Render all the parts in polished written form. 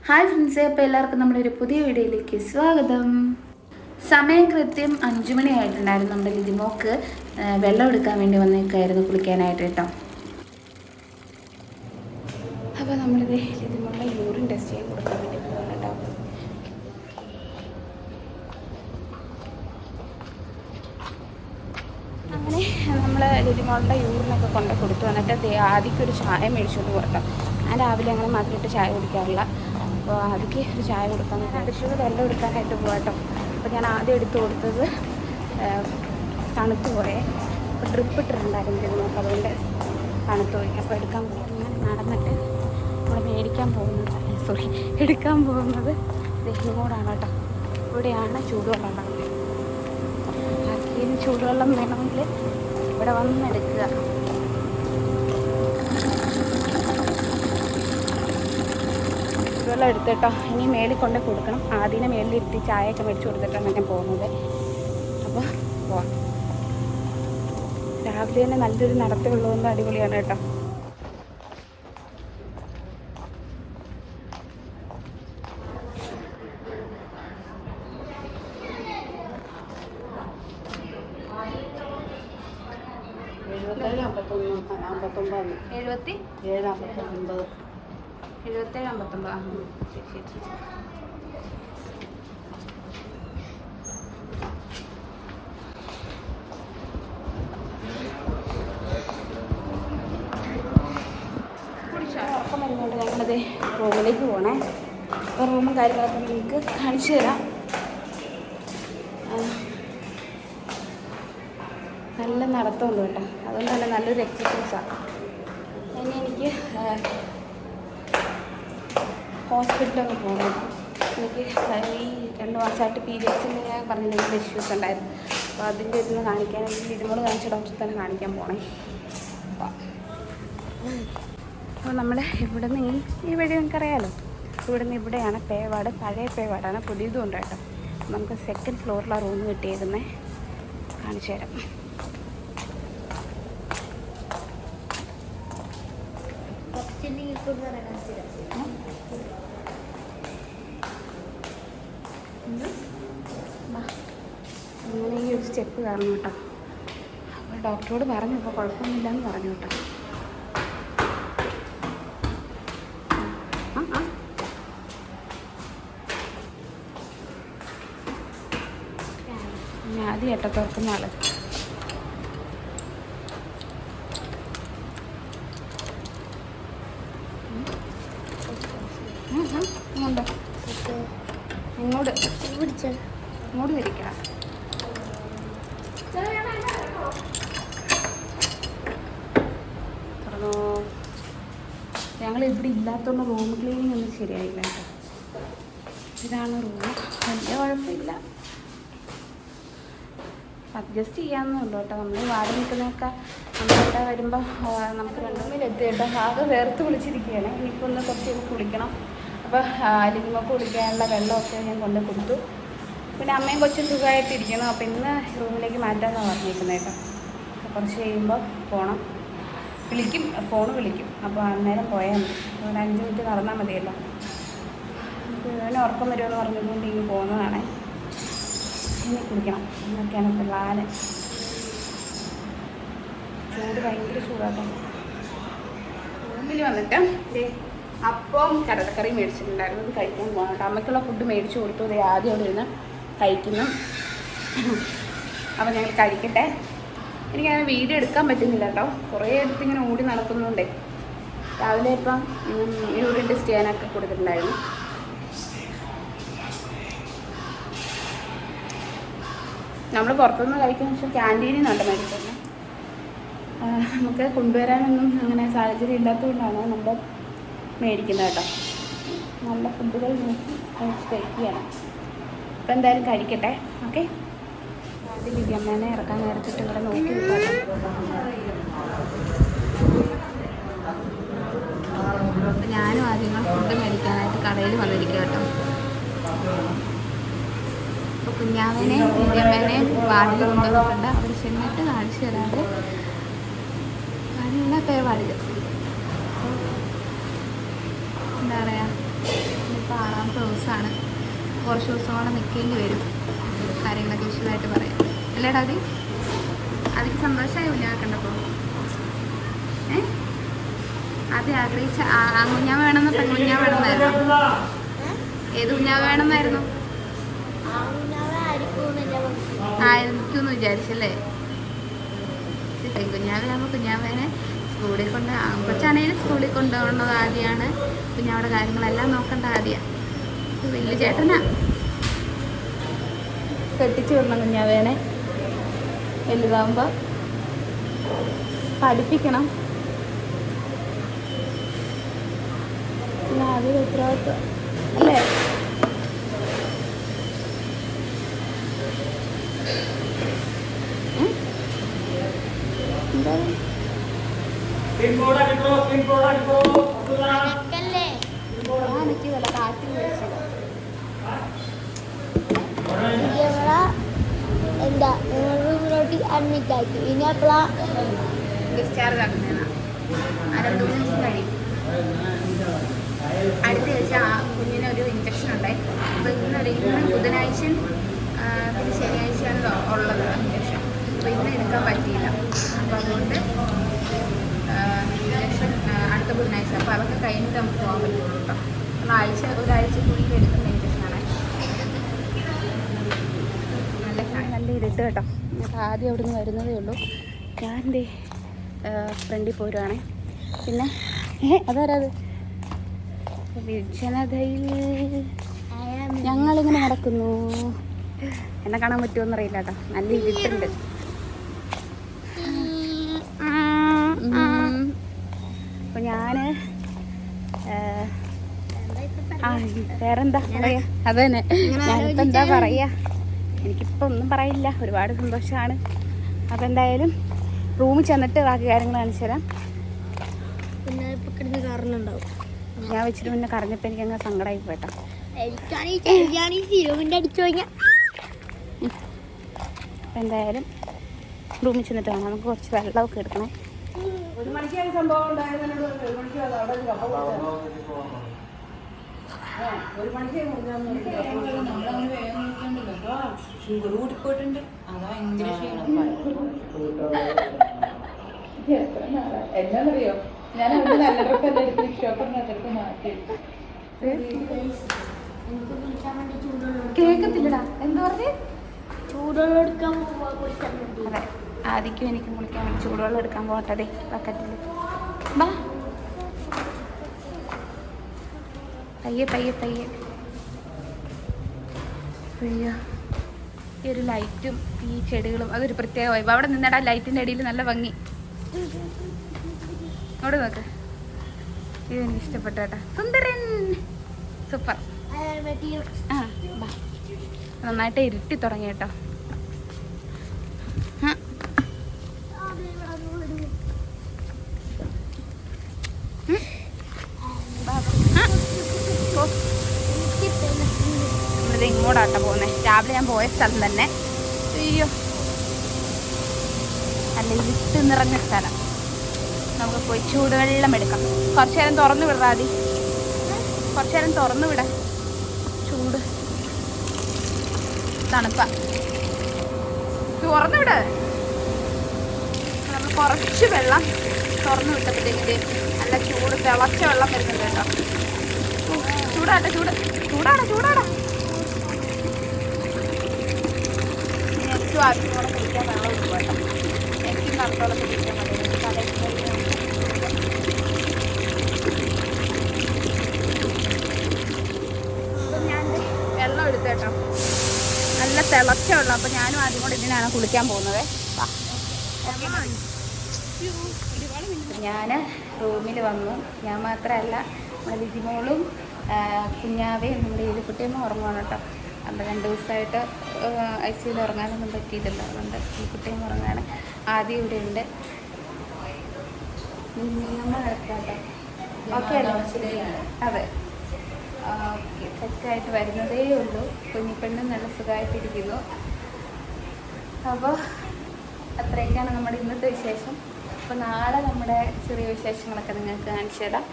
Hi ഫ്രണ്ട്സേ, അപ്പോൾ എല്ലാവർക്കും നമ്മുടെ ഒരു പുതിയ വീഡിയോയിലേക്ക് സ്വാഗതം. സമയം കൃത്യം 5 മണിയായിട്ടുണ്ടായിരുന്നു. നമ്മുടെ ലിതിമോക്ക് വെള്ളം എടുക്കാൻ വേണ്ടി വന്നേക്കായിരുന്നു, കുളിക്കാനായിട്ട് കേട്ടോ. അപ്പോൾ നമ്മളിത് ലിതിമോളുടെ യൂറിൻ ടെസ്റ്റ് ചെയ്യാൻ കൊടുക്കാൻ വേണ്ടി പോകുന്നു കേട്ടോ. അങ്ങനെ നമ്മൾ ലിതിമോളുടെ യൂറിനൊക്കെ കൊണ്ട് കൊടുത്തു. എന്നിട്ട് ആദ്യമൊക്കെ ഒരു ചായ മേടിച്ചുകൊണ്ട് കൊടുക്കാം. ഞാൻ രാവിലെ അങ്ങനെ മാത്രമായിട്ട് ചായ കുടിക്കാറില്ല. അപ്പോൾ ആദ്യമൊക്കെ ഒരു ചായ കൊടുക്കാൻ അടുത്തത് വെള്ളം എടുക്കാനായിട്ട് പോകാട്ടോ. അപ്പോൾ ഞാൻ ആദ്യം എടുത്തു കൊടുത്തത് തണുത്ത് പോയേ. അപ്പോൾ ഡ്രിപ്പ് ഇട്ടിട്ടുണ്ടായിരുന്നു ലിതിമോൾക്ക്, അതുകൊണ്ട് തണുത്ത് പോയി. അപ്പോൾ എടുക്കാൻ പോകുന്നത് നടന്നിട്ട് നമ്മൾ മേടിക്കാൻ പോകുന്നത് എടുക്കാൻ പോകുന്നത് ഇങ്ങോട്ടാണ് കേട്ടോ. ഇവിടെയാണ് ചൂടുവെള്ളം ഉണ്ടാകുന്നത്. ആർക്കെങ്കിലും ചൂടുവെള്ളം വേണമെങ്കിൽ ഇവിടെ വന്നെടുക്കുക. ചൂടുവെള്ളം എടുത്തിട്ടോ. ഇനി മേളിൽ കൊണ്ട് കൊടുക്കണം. ആദ്യം മേളിലിരുത്തി ചായയൊക്കെ മേടിച്ച് കൊടുത്തിട്ടാണ് ഞാൻ പോകുന്നത്. അപ്പോൾ പോവാം. രാവിലെ തന്നെ നല്ലൊരു നടത്തുള്ളതുകൊണ്ട് അടിപൊളിയാണ് കേട്ടോ. ഉറക്കം വരുന്നുണ്ട്. ഞങ്ങളത് റൂമിലേക്ക് പോകണേ. അപ്പോൾ റൂമും കാര്യങ്ങളൊക്കെ നിങ്ങൾക്ക് കാണിച്ചു തരാം. നല്ല നടത്തമുണ്ട് കേട്ടോ. അതുകൊണ്ട് തന്നെ നല്ലൊരു എക്സസൈസാണ്. ഇനി എനിക്ക് ഹോസ്പിറ്റലൊക്കെ പോകണം. എനിക്ക് ഈ 2 മാസമായിട്ട് പീരിയഡ്സിൻ്റെ ഞാൻ പറഞ്ഞിട്ടുണ്ടെങ്കിൽ ഇഷ്യൂസ് ഉണ്ടായിരുന്നു. അപ്പോൾ അതിൻ്റെ ഇതൊന്ന് കാണിക്കാൻ ലിതിമോൾ കാണിച്ച ഡോക്ടറെ തന്നെ കാണിക്കാൻ പോകണേ. അപ്പോൾ നമ്മൾ ഇവിടെ നിന്ന് ഈ വഴി നിങ്ങൾക്കറിയാമല്ലോ. ഇവിടെ നിന്ന് ഇവിടെയാണ് പേവാട്. പഴയ പേവാടാണ്, പുതിയതും ഉണ്ട് കേട്ടോ. നമുക്ക് 2nd ഫ്ലോറിലാണ് റൂം കിട്ടിയേക്കുന്നത്. കാണിച്ചു തരാം. അങ്ങനെ ഈ ഒരു സ്റ്റെപ്പ് കാരണം കേട്ടോ. അപ്പോൾ ഡോക്ടറോട് പറഞ്ഞു, ഇപ്പോൾ കുഴപ്പമൊന്നുമില്ലെന്ന് പറഞ്ഞു കേട്ടോ. ഞാൻ ആദ്യമായിട്ടോ തുറക്കുന്ന ആള്. ഇങ്ങോട്ട് ഇങ്ങോട്ട് തിരിക്കണം. തുറന്നോ. ഞങ്ങൾ ഇവിടെ ഇല്ലാത്തതുകൊണ്ട് റൂം ക്ലീനിങ് ഒന്നും ശരിയായില്ല കേട്ടോ. ഇതാണ് റൂം. വലിയ കുഴപ്പമില്ല, അഡ്ജസ്റ്റ് ചെയ്യാമെന്നുള്ളൂ കേട്ടോ. നമ്മൾ വാടി നിൽക്കുന്നതൊക്കെ നമ്മളിവിടെ വരുമ്പോൾ നമുക്ക് 2 റൂമിലെത്തി കേട്ടോ. ആകെ വേർത്ത് കുളിച്ചിരിക്കുകയാണ്. ഇനിയിപ്പോൾ ഒന്ന് കുറച്ച് കുളിക്കണം. അപ്പോൾ ലിതിമോൾക്ക് കുളിക്കാനുള്ള വെള്ളമൊക്കെ ഞാൻ കൊണ്ട് കൊടുത്തു. പിന്നെ അമ്മയും കൊച്ചു സുഖമായിട്ടിരിക്കണം. അപ്പോൾ ഇന്ന് റൂമിലേക്ക് മാറ്റാമെന്നാണ് പറഞ്ഞിരിക്കുന്നത് കേട്ടോ. കുറച്ച് കഴിയുമ്പോൾ പോകണം. ഫോൺ വിളിക്കും. അപ്പോൾ അന്നേരം പോയാൽ മതി. ഒരു 5 മിനിറ്റ് നടന്നാൽ മതിയല്ലോ. ഇവന് ഉറക്കം വരുമെന്ന് പറഞ്ഞുകൊണ്ട് ഇങ്ങനെ പോകുന്നതാണ്. ഇനി കുളിക്കണം എന്നൊക്കെയാണ് പ്ലാന്. ചൂട് ഭയങ്കര ചൂടാട്ടോ. റൂമിൽ വന്നിട്ട് അപ്പം കടലക്കറി മേടിച്ചിട്ടുണ്ടായിരുന്നു. അത് കഴിക്കാൻ പോകണം കേട്ടോ. അമ്മയ്ക്കുള്ള ഫുഡ് മേടിച്ച് കൊടുത്തു. അത് ആദ്യം അവിടെ ഇരുന്ന് കഴിക്കുന്നു. അപ്പോൾ ഞങ്ങൾ കഴിക്കട്ടെ. എനിക്കങ്ങനെ വീഡിയോ എടുക്കാൻ പറ്റുന്നില്ല കേട്ടോ. കുറേ അടുത്തിങ്ങനെ ഓടി നടക്കുന്നുണ്ടേ. രാവിലെ ഇപ്പം യൂറിൻ ടെസ്റ്റ് ചെയ്യാനൊക്കെ കൊടുത്തിട്ടുണ്ടായിരുന്നു. നമ്മൾ പുറത്തുനിന്ന് കഴിക്കുന്ന വെച്ചാൽ ക്യാൻറ്റീനിൽ നിന്നുണ്ട് മേടിച്ചത്. നമുക്ക് കൊണ്ടുവരാനൊന്നും അങ്ങനെ സാഹചര്യം ഇല്ലാത്തതുകൊണ്ടാണ് നമ്മൾ മേടിക്കുന്നത് കേട്ടോ. നല്ല ഫുഡുകൾ നോക്കി കഴിക്കുകയാണ്. അപ്പോൾ എന്തായാലും കഴിക്കട്ടെ. ഓക്കെ. ആദ്യം ലിതിയമ്മേനെ ഇറക്കാൻ നേരത്തിട്ട് ഇവിടെ നോക്കി നിൽക്കാം. അപ്പോൾ ഞാനും ആദ്യം ഫുഡ് മേടിക്കാനായിട്ട് കടയിൽ വന്നിരിക്കുക കേട്ടോ. അപ്പോൾ കുഞ്ഞാവനെ ലിതിയമ്മേനെ വാതിൽ കൊണ്ടുവന്നിട്ടുണ്ട്. അവർ ചെന്നിട്ട് കാണിച്ചു തരാതെ നല്ല പേര് വാതിൽ. എന്താ പറയുക, കുറച്ച് ദിവസം കൂടെ നിൽക്കേണ്ടി വരും. കാര്യങ്ങളൊക്കെ വിശദമായിട്ട് പറയാം. അല്ലേടാ അതിക്ക് സന്തോഷമായി കുഞ്ഞാവെ കണ്ടപ്പോൾ? ആദ്യം ആഗ്രഹിച്ച കുഞ്ഞാ വേണമെന്ന് പെൺകുഞ്ഞാ വേണമെന്നായിരുന്നു. ഏത് കുഞ്ഞാ വേണമെന്നായിരുന്നു? ആയിരിക്കുമെന്ന് വിചാരിച്ചല്ലേ? പെൺകുഞ്ഞാവയാകുമ്പോൾ കുഞ്ഞാവേനെ സ്കൂളിൽ കൊണ്ട് ആൺകൊച്ചാണേലും സ്കൂളിൽ കൊണ്ടുപോകേണ്ടത് ആദ്യമാണ്. കുഞ്ഞാവിടെ കാര്യങ്ങളെല്ലാം നോക്കേണ്ട ആദ്യമാണ്. വലിയ ചേട്ടനാ കെട്ടിച്ചു വിടണം കുഞ്ഞാവേനെ. വലുതാകുമ്പോൾ പഠിപ്പിക്കണം. പിന്നെ അതൊരു ഉത്തരവാദിത്വം അല്ലേ? എന്താ എനിക്കതല്ല കാറ്റിൽ വിളിച്ചത്. എന്താ റൂമിലോട്ട് അഡ്മിറ്റ് ആക്കി. ഇനി എപ്പോഴാ ഡിസ്ചാർജ് ആക്കുന്നതാണ്? 2-3 ദിവസം കഴിയും. അടുത്ത ആഴ്ച ആ കുഞ്ഞിനൊരു ഇഞ്ചക്ഷൻ ഉണ്ടായി. അപ്പോൾ ഇന്ന് ബുധനാഴ്ചയും പിന്നെ ശനിയാഴ്ചയാണല്ലോ ഉള്ളത് ഇഞ്ചക്ഷൻ. അപ്പോൾ ഇന്ന് എടുക്കാൻ പറ്റിയില്ല. അപ്പോൾ അതുകൊണ്ട് ഇഞ്ചക്ഷൻ അടുത്ത ബുധനാഴ്ച. അപ്പോൾ അതൊക്കെ കഴിഞ്ഞിട്ട് നമുക്ക് പോകാൻ പറ്റുള്ളൂ കേട്ടോ. ഒരാഴ്ചക്കുള്ളിൽ എടുക്കുന്ന ഇഞ്ചക്ഷനാണ്. നല്ല ഇരുട്ട് കേട്ടോ. ഞങ്ങൾക്ക് ആദ്യം അവിടെ നിന്ന് വരുന്നതേ ഉള്ളൂ. ഞാൻ എൻ്റെ ഫ്രണ്ടിൽ പോരുവാണേ. പിന്നെ അതാരത് വിജനതയിൽ ഞങ്ങളിങ്ങനെ നടക്കുന്നു. എന്നെ കാണാൻ പറ്റുമോയെന്നറിയില്ല കേട്ടോ. നല്ല ഇരുട്ടുണ്ട്. അപ്പോൾ ഞാൻ വേറെന്താ പറയാ? അത് തന്നെ ഞാനിപ്പോൾ എന്താ പറയാ, എനിക്കിപ്പോൾ ഒന്നും പറയില്ല. ഒരുപാട് സന്തോഷമാണ്. അപ്പോൾ എന്തായാലും റൂമിൽ ചെന്നിട്ട് ബാക്കി കാര്യങ്ങൾ കാണിച്ചു തരാം. പിന്നെ ഇപ്പം കിടന്ന് കാരണമുണ്ടാവും. ഞാൻ വെച്ചിട്ട് പിന്നെ കറഞ്ഞപ്പോൾ എനിക്ക് അങ്ങ് സങ്കടമായി പോയിട്ടോ. അപ്പം എന്തായാലും റൂമിൽ ചെന്നിട്ട് വേണം. നമുക്ക് കുറച്ച് വെള്ളമൊക്കെ എടുക്കണം. 1 മണിക്കാണ് സംഭവം ഉണ്ടായത്. 1 മണിക്ക് അവിടെ 1 മണിക്ക് ഷുഗർ കൂട്ടിപ്പോയിട്ടുണ്ട്. അതാ ഭയങ്കര ക്ഷീണം. എന്നാന്നറിയോ, ഞാൻ അവിടെ നല്ല ഡ്രസ്സെല്ലാം എടുത്ത് ഷോപ്പിനകത്തെടുത്ത് മാറ്റി. കേൾക്കത്തില്ലടാ. എന്താ പറഞ്ഞേ? ചൂടുവെള്ളം എടുക്കാൻ. അതെ, ആദ്യം എനിക്ക് കുളിക്കാൻ വേണ്ടി ചൂടുവെള്ളം എടുക്കാൻ പോകട്ടെ ബക്കറ്റിൽ. ബാ പയ്യെ പയ്യെ പയ്യെ. അയ്യോ, ഈ ഒരു ലൈറ്റും ഈ ചെടികളും അതൊരു പ്രത്യേക വൈബ്. അവിടെ നിന്നടാ ലൈറ്റിൻ്റെ ഇടയിൽ നല്ല ഭംഗി. അവിടെ നോക്ക്. ഇത് എനിക്ക് ഇഷ്ടപ്പെട്ടു കേട്ടോ. സുന്ദരൻ, സൂപ്പർ. ആ ബാ, നന്നായിട്ട് ഇരുട്ടി തുടങ്ങി കേട്ടോ. നമ്മളിത് ഇങ്ങോട്ടാട്ടോ പോകുന്നത്. രാവിലെ ഞാൻ പോയ സ്ഥലം തന്നെ. അയ്യോ, നല്ല ഇരുട്ട് നിറഞ്ഞ സ്ഥലം. നമുക്ക് പോയി ചൂടുവെള്ളം എടുക്കാം. കുറച്ചു നേരം തുറന്നു വിടാ. കുറച്ചു നേരം തുറന്നു വിടാ. ചൂട് തണുപ്പ. തുറന്നു വിട. നമ്മൾ കുറച്ച് വെള്ളം തുറന്നു വിട്ടപ്പോഴത്തേക്ക് നല്ല ചൂട് തിളച്ച വെള്ളം വരുന്നുണ്ട് കേട്ടോ. ചൂടാട്ടെ, ചൂടാടാ. ഏറ്റവും ആദ്യം കൂടെ കുടിക്കാൻ വെള്ളം കൊടുക്കും കേട്ടോ. എനിക്കും തണുത്തോളം കുടിക്കാൻ മതി. അപ്പം ഞാൻ വെള്ളം എടുത്തു കേട്ടോ. നല്ല തിളച്ച വെള്ളം. അപ്പം ഞാനും ആദ്യം കൂടെ ഇതിനാണ് കുളിക്കാൻ പോകുന്നത്. ഞാൻ റൂമിൽ വന്നു. ഞാൻ മാത്രമല്ല, നമ്മുടെ ലിജിമോളും കുഞ്ഞാവയും നമ്മുടെ എലിക്കുട്ടിയമ്മ ഉറങ്ങുവാണ് കേട്ടോ. അപ്പോൾ 2 ദിവസമായിട്ട് ICUയിൽ ഉറങ്ങാനൊന്നും പറ്റിയിട്ടില്ല. അതുകൊണ്ട് എലിക്കുട്ടിയമ്മ ഉറങ്ങാണ്. ആദ്യം ഇവിടെ ഉണ്ട്. കേട്ടോ. ഓക്കെ അല്ലേ? അതെ, ഓക്കെ. സെറ്റായിട്ട് വരുന്നതേ ഉള്ളൂ. കുഞ്ഞിപ്പെണ്ണും നല്ല സുഖമായിട്ടിരിക്കുന്നു. അപ്പോൾ അത്രയൊക്കെയാണ് നമ്മുടെ ഇന്നത്തെ വിശേഷം. അപ്പോൾ നാളെ നമ്മുടെ ചെറിയ വിശേഷങ്ങളൊക്കെ നിങ്ങൾക്ക് കാണിച്ചു തരാം.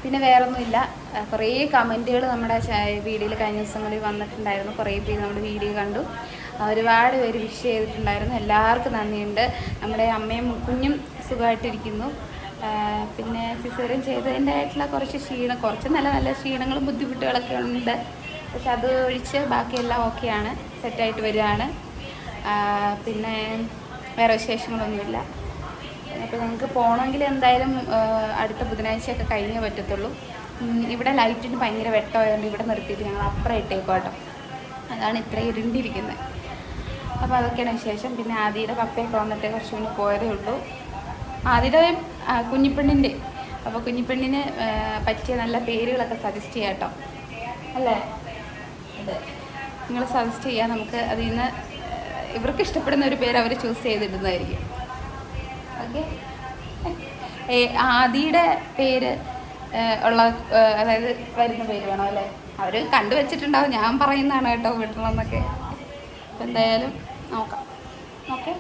പിന്നെ വേറൊന്നുമില്ല. കുറേ കമൻറ്റുകൾ നമ്മുടെ വീഡിയോയിൽ കഴിഞ്ഞ ദിവസങ്ങളിൽ വന്നിട്ടുണ്ടായിരുന്നു. കുറേ പേര് നമ്മുടെ വീഡിയോ കണ്ടു, ഒരുപാട് പേര് വിഷ് ചെയ്തിട്ടുണ്ടായിരുന്നു. എല്ലാവർക്കും നന്ദിയുണ്ട്. നമ്മുടെ അമ്മയും കുഞ്ഞും സുഖമായിട്ടിരിക്കുന്നു. പിന്നെ സിസേറിയൻ ചെയ്തതിൻ്റെ ആയിട്ടുള്ള കുറച്ച് നല്ല നല്ല ക്ഷീണങ്ങളും ബുദ്ധിമുട്ടുകളൊക്കെ ഉണ്ട്. പക്ഷെ അത് ഒഴിച്ച് ബാക്കിയെല്ലാം ഓക്കെയാണ്, സെറ്റായിട്ട് വരികയാണ്. പിന്നെ വേറെ വിശേഷങ്ങളൊന്നുമില്ല. അപ്പോൾ ഞങ്ങൾക്ക് പോകണമെങ്കിൽ എന്തായാലും അടുത്ത ബുധനാഴ്ചയൊക്കെ കഴിഞ്ഞേ പറ്റത്തുള്ളൂ. ഇവിടെ ലൈറ്റിന് ഭയങ്കര വെട്ടമായതുകൊണ്ട് ഇവിടെ നിർത്തിയിട്ട് ഞങ്ങൾ അപ്പുറം ഇട്ടേക്കും കേട്ടോ. അതാണ് ഇത്രയും ഇരുണ്ടിരിക്കുന്നത്. അപ്പോൾ അതൊക്കെയാണ് വിശേഷം. പിന്നെ ആദിയുടെ പപ്പയൊക്കെ വന്നിട്ട് കുറച്ച് മുന്നേ പോയതേ ഉള്ളൂ. ആദിയുടെ കുഞ്ഞിപ്പെണ്ണിൻ്റെ. അപ്പോൾ കുഞ്ഞിപ്പെണ്ണിന് പറ്റിയ നല്ല പേരുകളൊക്കെ സജസ്റ്റ് ചെയ്യാം കേട്ടോ, അല്ലേ? അതെ, നിങ്ങൾ സജസ്റ്റ് ചെയ്യാം. നമുക്ക് അതിൽ നിന്ന് ഇവർക്ക് ഇഷ്ടപ്പെടുന്ന ഒരു പേര് അവർ ചൂസ് ചെയ്തിടുന്നതായിരിക്കും. ഓക്കെ. ആദിയുടെ പേര് ഉള്ള അതായത് വരുന്ന പേര് വേണം അല്ലേ? അവർ കണ്ടുവച്ചിട്ടുണ്ടാവും. ഞാൻ പറയുന്നതാണ് കേട്ടോ വിടണമെന്നൊക്കെ. അപ്പം എന്തായാലും നോക്കാം. ഓക്കെ.